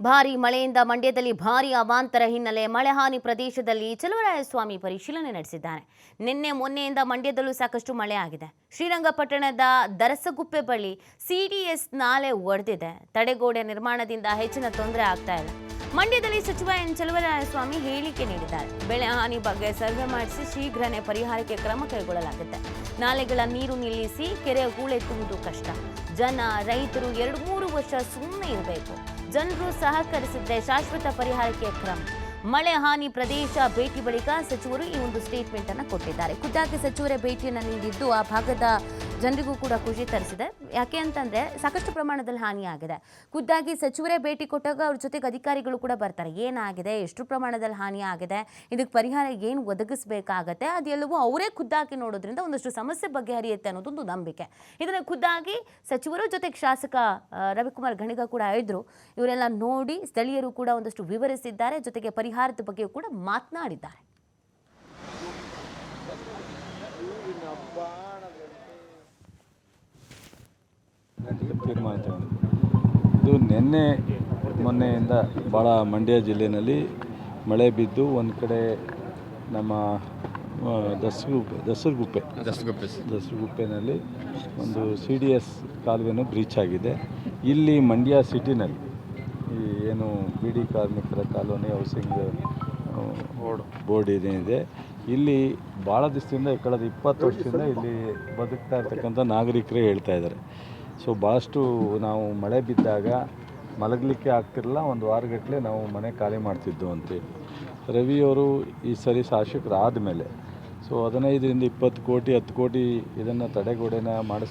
ಭಾರೀ ಮಳೆಯಿಂದ ಮಂಡ್ಯದಲ್ಲಿ ಭಾರೀ ಅವಾಂತರ ಹಿನ್ನೆಲೆ ಮಳೆ ಹಾನಿ ಪ್ರದೇಶದಲ್ಲಿ ಚಲುವರಾಯಸ್ವಾಮಿ ಪರಿಶೀಲನೆ ನಡೆಸಿದ್ದಾರೆ. ನಿನ್ನೆ ಮೊನ್ನೆಯಿಂದ ಮಂಡ್ಯದಲ್ಲೂ ಸಾಕಷ್ಟು ಮಳೆ ಆಗಿದೆ. ಶ್ರೀರಂಗಪಟ್ಟಣದ ದರಸಗುಪ್ಪೆ ಬಳಿ ಸಿಡಿಎಸ್ ನಾಲೆ ಒಡೆದಿದೆ. ತಡೆಗೋಡೆ ನಿರ್ಮಾಣದಿಂದ ಹೆಚ್ಚಿನ ತೊಂದರೆ ಆಗ್ತಾ ಇಲ್ಲ. ಮಂಡ್ಯದಲ್ಲಿ ಸಚಿವ ಎನ್ ಚಲುವರಾಯಸ್ವಾಮಿ ಹೇಳಿಕೆ ನೀಡಿದ್ದಾರೆ. ಬೆಳೆ ಹಾನಿ ಬಗ್ಗೆ ಸರ್ವೆ ಮಾಡಿಸಿ ಶೀಘ್ರನೇ ಪರಿಹಾರಕ್ಕೆ ಕ್ರಮ ಕೈಗೊಳ್ಳಲಾಗುತ್ತೆ. ನಾಲೆಗಳ ನೀರು ನಿಲ್ಲಿಸಿ ಕೆರೆ ಹೂಳೆತ್ತುವುದು ಕಷ್ಟ. ಜನ ರೈತರು 2-3 ವರ್ಷ ಸುಮ್ಮನೆ ಇರಬೇಕು. ಜನರು ಸಹಕರಿಸಿದ್ರೆ ಶಾಶ್ವತ ಪರಿಹಾರಕ್ಕೆ ಕ್ರಮ. ಮಳೆ ಹಾನಿ ಪ್ರದೇಶ ಭೇಟಿ ಬಳಿಕ ಸಚಿವರು ಈ ಒಂದು ಸ್ಟೇಟ್ಮೆಂಟ್ ಅನ್ನು ಕೊಟ್ಟಿದ್ದಾರೆ. ಖುದ್ದಾಗಿ ಸಚಿವರೇ ಭೇಟಿಯನ್ನು ನೀಡಿದ್ದು ಆ ಭಾಗದ ಜನರಿಗೂ ಕೂಡ ಖುಷಿ ತರಿಸಿದೆ. ಯಾಕೆ ಅಂತಂದ್ರೆ ಸಾಕಷ್ಟು ಪ್ರಮಾಣದಲ್ಲಿ ಹಾನಿಯಾಗಿದೆ. ಖುದ್ದಾಗಿ ಸಚಿವರೇ ಭೇಟಿ ಕೊಟ್ಟಾಗ ಅವ್ರ ಜೊತೆಗೆ ಅಧಿಕಾರಿಗಳು ಕೂಡ ಬರ್ತಾರೆ. ಏನಾಗಿದೆ, ಎಷ್ಟು ಪ್ರಮಾಣದಲ್ಲಿ ಹಾನಿ ಆಗಿದೆ, ಇದಕ್ಕೆ ಪರಿಹಾರ ಏನು ಒದಗಿಸಬೇಕಾಗತ್ತೆ, ಅದೆಲ್ಲವೂ ಅವರೇ ಖುದ್ದಾಗಿ ನೋಡೋದ್ರಿಂದ ಒಂದಷ್ಟು ಸಮಸ್ಯೆ ಬಗೆಹರಿಯುತ್ತೆ ಅನ್ನೋದೊಂದು ನಂಬಿಕೆ. ಇದನ್ನು ಖುದ್ದಾಗಿ ಸಚಿವರು ಜೊತೆಗೆ ಶಾಸಕ ರವಿಕುಮಾರ್ ಗಣಿಗ ಕೂಡ ಇದ್ರು. ಇವರೆಲ್ಲ ನೋಡಿ ಸ್ಥಳೀಯರು ಕೂಡ ಒಂದಷ್ಟು ವಿವರಿಸಿದ್ದಾರೆ. ಜೊತೆಗೆ ಪರಿಹಾರದ ಬಗ್ಗೆ ಕೂಡ ಮಾತನಾಡಿದ್ದಾರೆ. ಇದು ನಿನ್ನೆ ಮೊನ್ನೆಯಿಂದ ಭಾಳ ಮಂಡ್ಯ ಜಿಲ್ಲೆಯಲ್ಲಿ ಮಳೆ ಬಿದ್ದು ಒಂದು ಕಡೆ ನಮ್ಮ ದಸರಗುಪ್ಪೆನಲ್ಲಿ ಒಂದು CDS ಕಾಲುವೆನೂ ಬ್ರೀಚ್ ಆಗಿದೆ. ಇಲ್ಲಿ ಮಂಡ್ಯ ಸಿಟಿನಲ್ಲಿ ಈ ಏನು ಬಿಡಿ ಕಾರ್ಮಿಕರ ಕಾಲೋನಿ ಹೌಸಿಂಗ್ ಬೋರ್ಡ್ ಏನಿದೆ, ಇಲ್ಲಿ ಭಾಳ ದಿವಸದಿಂದ ಕಳೆದ 20 ವರ್ಷದಿಂದ ಇಲ್ಲಿ ಬದುಕ್ತಾ ಇರ್ತಕ್ಕಂಥ ನಾಗರಿಕರೇ ಹೇಳ್ತಾ ಇದ್ದಾರೆ. ಸೊ ಭಾಳಷ್ಟು ನಾವು ಮಳೆ ಬಿದ್ದಾಗ ಮಲಗಲಿಕ್ಕೆ ಆಗ್ತಿರಲಿಲ್ಲ, ಒಂದು ವಾರಗಟ್ಟಲೆ ನಾವು ಮನೆ ಖಾಲಿ ಮಾಡ್ತಿದ್ದೋ ಅಂತೇಳಿ ರವಿಯವರು ಈ ಸರಿ ಶಾಸಕರಾದ ಮೇಲೆ 15-20 ಕೋಟಿ 10 ಕೋಟಿ ಇದನ್ನು ತಡೆಗೋಡೆನ ಮಾಡಿಸ್ತಾರೆ.